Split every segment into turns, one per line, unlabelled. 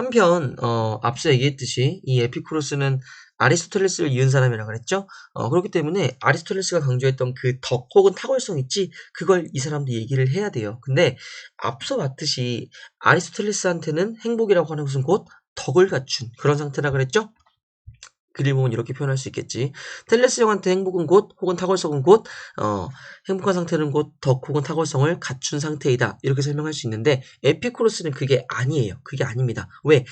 한편 앞서 얘기했듯이 이 에피쿠로스는 아리스토텔레스를 이은 사람이라 그랬죠. 그렇기 때문에 아리스토텔레스가 강조했던 그 덕 혹은 탁월성 있지 그걸 이 사람도 얘기를 해야 돼요. 근데 앞서 봤듯이 아리스토텔레스한테는 행복이라고 하는 것은 곧 덕을 갖춘 그런 상태라 그랬죠. 그림 보면 이렇게 표현할 수 있겠지. 텔레스 형한테 행복은 곧 혹은 탁월성은 곧 행복한 상태는 곧 덕 혹은 탁월성을 갖춘 상태이다. 이렇게 설명할 수 있는데 에피쿠로스는 그게 아니에요. 그게 아닙니다. 왜?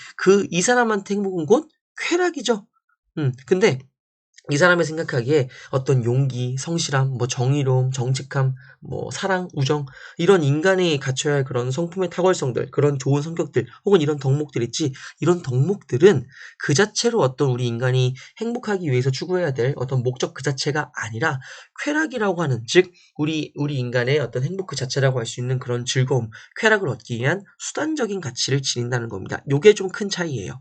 이 사람한테 행복은 곧 쾌락이죠. 근데 이 사람이 생각하기에 어떤 용기, 성실함, 뭐 정의로움, 정직함, 뭐 사랑, 우정 이런 인간이 갖춰야 할 그런 성품의 탁월성들, 그런 좋은 성격들 혹은 이런 덕목들 있지. 이런 덕목들은 그 자체로 어떤 우리 인간이 행복하기 위해서 추구해야 될 어떤 목적 그 자체가 아니라 쾌락이라고 하는 즉 우리 인간의 어떤 행복 그 자체라고 할 수 있는 그런 즐거움, 쾌락을 얻기 위한 수단적인 가치를 지닌다는 겁니다. 요게 좀 큰 차이예요.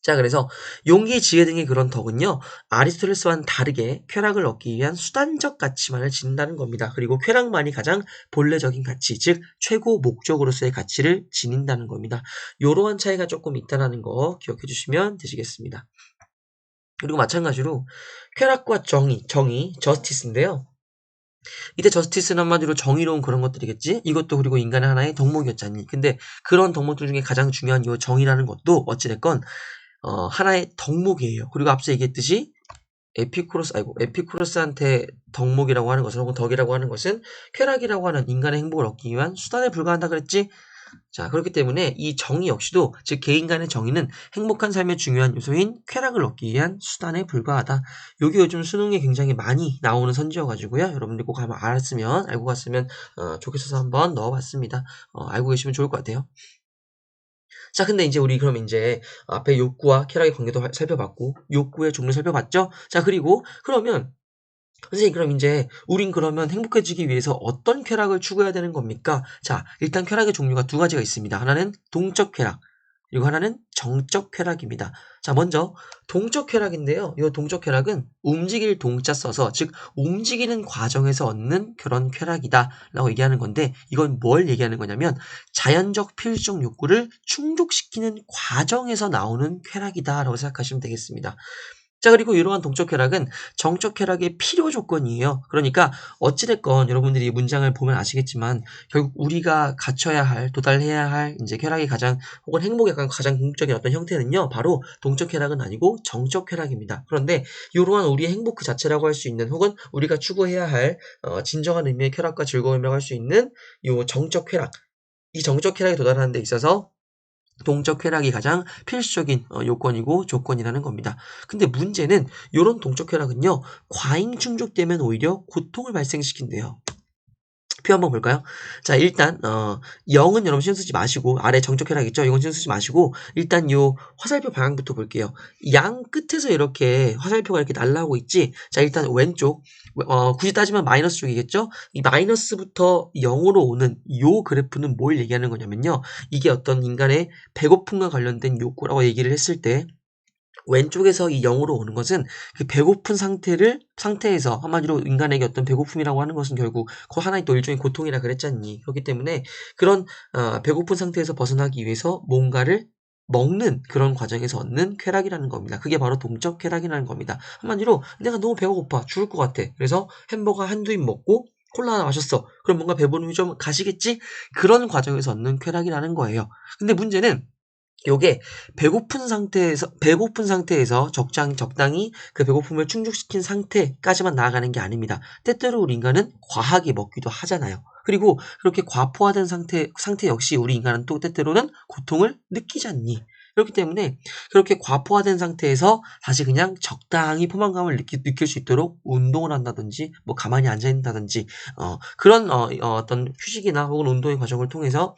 자, 그래서 용기, 지혜 등의 그런 덕은요, 아리스토텔레스와는 다르게 쾌락을 얻기 위한 수단적 가치만을 지닌다는 겁니다. 그리고 쾌락만이 가장 본래적인 가치, 즉 최고 목적으로서의 가치를 지닌다는 겁니다. 요러한 차이가 조금 있다는 거 기억해 주시면 되시겠습니다. 그리고 마찬가지로 쾌락과 정의, 저스티스인데요. 이때 저스티스는 한마디로 정의로운 그런 것들이겠지? 이것도 그리고 인간의 하나의 덕목이었잖니. 근데 그런 덕목들 중에 가장 중요한 이 정의라는 것도 어찌됐건 하나의 덕목이에요. 그리고 앞서 얘기했듯이 에피쿠로스한테 덕목이라고 하는 것은 혹은 덕이라고 하는 것은 쾌락이라고 하는 인간의 행복을 얻기 위한 수단에 불과한다 그랬지? 자, 그렇기 때문에 이 정의 역시도 즉 개인 간의 정의는 행복한 삶의 중요한 요소인 쾌락을 얻기 위한 수단에 불과하다. 요게 요즘 수능에 굉장히 많이 나오는 선지여가지고요. 여러분들 꼭 한번 알고 갔으면 좋겠어서 한번 넣어봤습니다. 알고 계시면 좋을 것 같아요. 자, 근데 이제 우리 그럼 이제 앞에 욕구와 쾌락의 관계도 살펴봤고, 욕구의 종류 살펴봤죠? 자, 그리고 그러면 선생님 그럼 이제 우린 그러면 행복해지기 위해서 어떤 쾌락을 추구해야 되는 겁니까? 자, 일단 쾌락의 종류가 두 가지가 있습니다. 하나는 동적 쾌락, 그리고 하나는 정적 쾌락입니다. 자, 먼저 동적 쾌락인데요. 이 동적 쾌락은 움직일 동자 써서 즉 움직이는 과정에서 얻는 그런 쾌락이다라고 얘기하는 건데 이건 뭘 얘기하는 거냐면 자연적 필수적 욕구를 충족시키는 과정에서 나오는 쾌락이다라고 생각하시면 되겠습니다. 자, 그리고 이러한 동적 쾌락은 정적 쾌락의 필요 조건이에요. 그러니까 어찌됐건 여러분들이 이 문장을 보면 아시겠지만 결국 우리가 갖춰야 할, 도달해야 할 이제 쾌락이 가장 혹은 행복의 가장 궁극적인 어떤 형태는요. 바로 동적 쾌락은 아니고 정적 쾌락입니다. 그런데 이러한 우리의 행복 그 자체라고 할 수 있는 혹은 우리가 추구해야 할 진정한 의미의 쾌락과 즐거움이라고 할 수 있는 이 정적 쾌락, 이 정적 쾌락에 도달하는 데 있어서 동적 쾌락이 가장 필수적인 요건이고 조건이라는 겁니다. 근데 문제는 이런 동적 쾌락은요. 과잉 충족되면 오히려 고통을 발생시킨대요. 표 한번 볼까요? 자, 일단 0은 여러분 신경 쓰지 마시고 아래 정적 쾌락 있죠? 이건 신경 쓰지 마시고 일단 요 화살표 방향부터 볼게요. 양 끝에서 이렇게 화살표가 이렇게 날라오고 있지? 자, 일단 왼쪽 굳이 따지면 마이너스 쪽이겠죠? 이 마이너스부터 0으로 오는 요 그래프는 뭘 얘기하는 거냐면요. 이게 어떤 인간의 배고픔과 관련된 욕구라고 얘기를 했을 때 왼쪽에서 이 0으로 오는 것은 그 배고픈 상태에서 한마디로 인간에게 어떤 배고픔이라고 하는 것은 결국 그 하나의 또 일종의 고통이라 그랬잖니. 그렇기 때문에 그런 배고픈 상태에서 벗어나기 위해서 뭔가를 먹는 그런 과정에서 얻는 쾌락이라는 겁니다. 그게 바로 동적 쾌락이라는 겁니다. 한마디로 내가 너무 배가 고파 죽을 것 같아. 그래서 햄버거 한두 입 먹고 콜라 하나 마셨어. 그럼 뭔가 배부름이 좀 가시겠지? 그런 과정에서 얻는 쾌락이라는 거예요. 근데 문제는 요게 배고픈 상태에서 적당히 그 배고픔을 충족시킨 상태까지만 나아가는 게 아닙니다. 때때로 우리 인간은 과하게 먹기도 하잖아요. 그리고 그렇게 과포화된 상태 역시 우리 인간은 또 때때로는 고통을 느끼지 않니? 그렇기 때문에 그렇게 과포화된 상태에서 다시 그냥 적당히 포만감을 느낄 수 있도록 운동을 한다든지 뭐 가만히 앉아 있는다든지 그런 어떤 휴식이나 혹은 운동의 과정을 통해서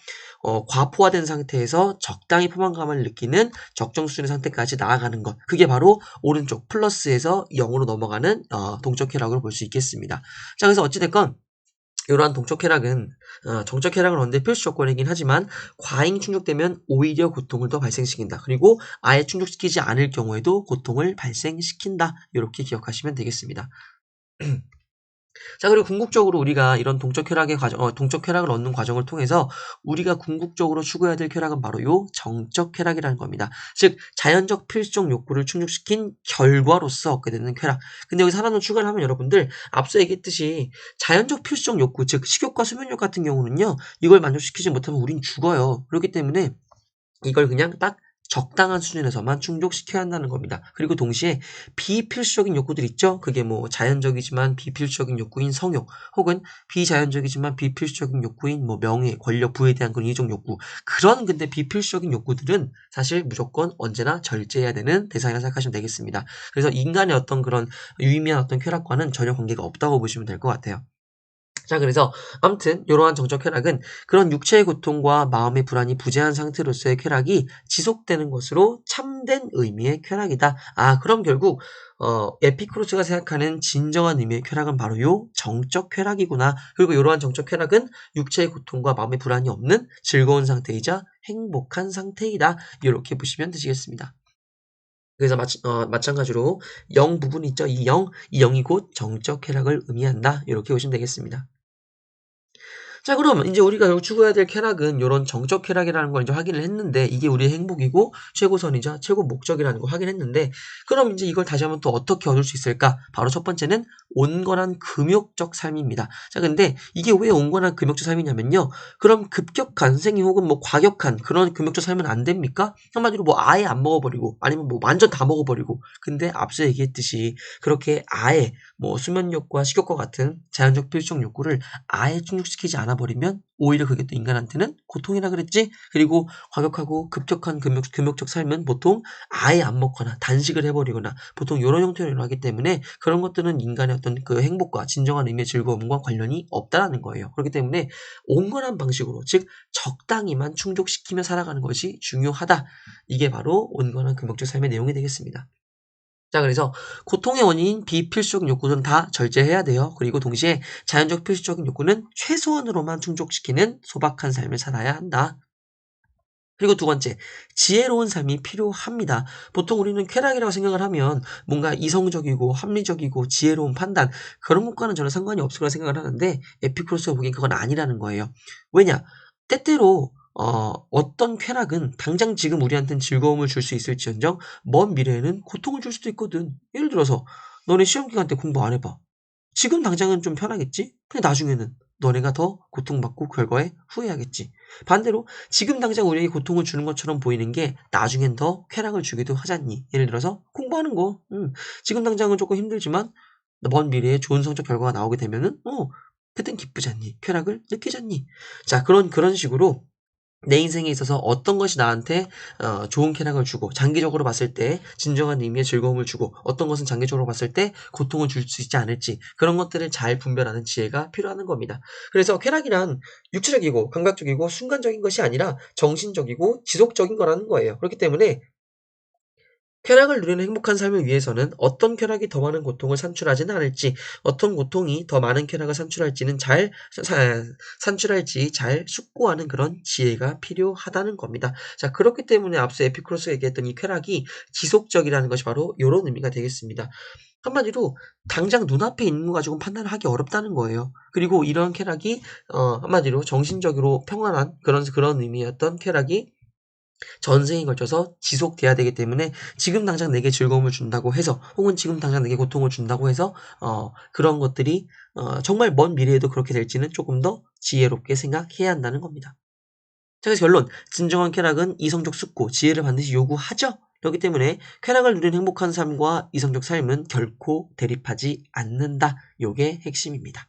과포화된 상태에서 적당히 포만감을 느끼는 적정 수준의 상태까지 나아가는 것. 그게 바로 오른쪽 플러스에서 0으로 넘어가는 동적 쾌락으로 볼 수 있겠습니다. 자, 그래서 어찌됐건 이러한 동적 쾌락은 정적 쾌락을 얻는 데 필수 조건이긴 하지만 과잉 충족되면 오히려 고통을 더 발생시킨다. 그리고 아예 충족시키지 않을 경우에도 고통을 발생시킨다. 이렇게 기억하시면 되겠습니다. 자, 그리고 궁극적으로 우리가 이런 동적 쾌락을 얻는 과정을 통해서 우리가 궁극적으로 추구해야 될 쾌락은 바로 요 정적 쾌락이라는 겁니다. 즉, 자연적 필수적 욕구를 충족시킨 결과로서 얻게 되는 쾌락. 근데 여기서 하나 더 추가를 하면 여러분들, 앞서 얘기했듯이 자연적 필수적 욕구, 즉, 식욕과 수면욕 같은 경우는요, 이걸 만족시키지 못하면 우린 죽어요. 그렇기 때문에 이걸 그냥 딱 적당한 수준에서만 충족시켜야 한다는 겁니다. 그리고 동시에 비필수적인 욕구들 있죠? 그게 뭐 자연적이지만 비필수적인 욕구인 성욕, 혹은 비자연적이지만 비필수적인 욕구인 뭐 명예, 권력, 부에 대한 그런 이종 욕구. 그런 근데 비필수적인 욕구들은 사실 무조건 언제나 절제해야 되는 대상이라 생각하시면 되겠습니다. 그래서 인간의 어떤 그런 유의미한 어떤 쾌락과는 전혀 관계가 없다고 보시면 될 것 같아요. 자, 그래서 아무튼 이러한 정적 쾌락은 그런 육체의 고통과 마음의 불안이 부재한 상태로서의 쾌락이 지속되는 것으로 참된 의미의 쾌락이다. 아, 그럼 결국 에피쿠로스가 생각하는 진정한 의미의 쾌락은 바로 요 정적 쾌락이구나. 그리고 이러한 정적 쾌락은 육체의 고통과 마음의 불안이 없는 즐거운 상태이자 행복한 상태이다. 이렇게 보시면 되시겠습니다. 그래서 마찬가지로 영 부분 있죠? 이 영이 곧 정적 쾌락을 의미한다. 이렇게 보시면 되겠습니다. 자, 그럼 이제 우리가 추구해야 될 쾌락은 요런 정적 쾌락이라는 걸 이제 확인을 했는데, 이게 우리의 행복이고 최고선이자 최고 목적이라는 걸 확인했는데, 그럼 이제 이걸 다시 한번 또 어떻게 얻을 수 있을까? 바로 첫 번째는 온건한 금욕적 삶입니다. 자, 근데 이게 왜 온건한 금욕적 삶이냐면요, 그럼 급격한 선생님 혹은 뭐 과격한 그런 금욕적 삶은 안 됩니까? 한마디로 뭐 아예 안 먹어버리고 아니면 뭐 완전 다 먹어버리고. 근데 앞서 얘기했듯이 그렇게 아예 뭐 수면욕과 식욕과 같은 자연적 필수적 욕구를 아예 충족시키지 않아 버리면 오히려 그게 또 인간한테는 고통이라 그랬지. 그리고 과격하고 급격한 금욕적 삶은 보통 아예 안 먹거나 단식을 해버리거나 보통 이런 형태로 일어나기 때문에 그런 것들은 인간의 어떤 그 행복과 진정한 의미의 즐거움과 관련이 없다라는 거예요. 그렇기 때문에 온건한 방식으로, 즉 적당히만 충족시키며 살아가는 것이 중요하다. 이게 바로 온건한 금욕적 삶의 내용이 되겠습니다. 자, 그래서 고통의 원인인 비필수적 욕구는 다 절제해야 돼요. 그리고 동시에 자연적 필수적인 욕구는 최소한으로만 충족시키는 소박한 삶을 살아야 한다. 그리고 두 번째, 지혜로운 삶이 필요합니다. 보통 우리는 쾌락이라고 생각을 하면 뭔가 이성적이고 합리적이고 지혜로운 판단, 그런 것과는 전혀 상관이 없을 거라 생각을 하는데, 에피쿠로스가 보기엔 그건 아니라는 거예요. 왜냐? 때때로 어떤 쾌락은 당장 지금 우리한테는 즐거움을 줄 수 있을지언정 먼 미래에는 고통을 줄 수도 있거든. 예를 들어서 너네 시험 기간 때 공부 안 해봐. 지금 당장은 좀 편하겠지? 근데 나중에는 너네가 더 고통받고 결과에 후회하겠지. 반대로 지금 당장 우리에게 고통을 주는 것처럼 보이는 게 나중엔 더 쾌락을 주기도 하잖니. 예를 들어서 공부하는 거. 지금 당장은 조금 힘들지만 먼 미래에 좋은 성적 결과가 나오게 되면은 그땐 기쁘잖니. 쾌락을 느끼잖니. 자, 그런 식으로 내 인생에 있어서 어떤 것이 나한테 좋은 쾌락을 주고 장기적으로 봤을 때 진정한 의미의 즐거움을 주고 어떤 것은 장기적으로 봤을 때 고통을 줄 수 있지 않을지, 그런 것들을 잘 분별하는 지혜가 필요한 겁니다. 그래서 쾌락이란 육체적이고 감각적이고 순간적인 것이 아니라 정신적이고 지속적인 거라는 거예요. 그렇기 때문에 쾌락을 누리는 행복한 삶을 위해서는 어떤 쾌락이 더 많은 고통을 산출하지는 않을지, 어떤 고통이 더 많은 쾌락을 산출할지는 산출할지 잘 숙고하는 그런 지혜가 필요하다는 겁니다. 자, 그렇기 때문에 앞서 에피쿠로스가 얘기했던 이 쾌락이 지속적이라는 것이 바로 이런 의미가 되겠습니다. 한마디로 당장 눈앞에 있는 거 가지고 판단을 하기 어렵다는 거예요. 그리고 이런 쾌락이 한마디로 정신적으로 평안한 그런 의미였던 쾌락이 전생에 걸쳐서 지속돼야 되기 때문에 지금 당장 내게 즐거움을 준다고 해서, 혹은 지금 당장 내게 고통을 준다고 해서 그런 것들이 정말 먼 미래에도 그렇게 될지는 조금 더 지혜롭게 생각해야 한다는 겁니다. 자, 그래서 결론, 진정한 쾌락은 이성적 숙고, 지혜를 반드시 요구하죠. 그렇기 때문에 쾌락을 누리는 행복한 삶과 이성적 삶은 결코 대립하지 않는다. 요게 핵심입니다.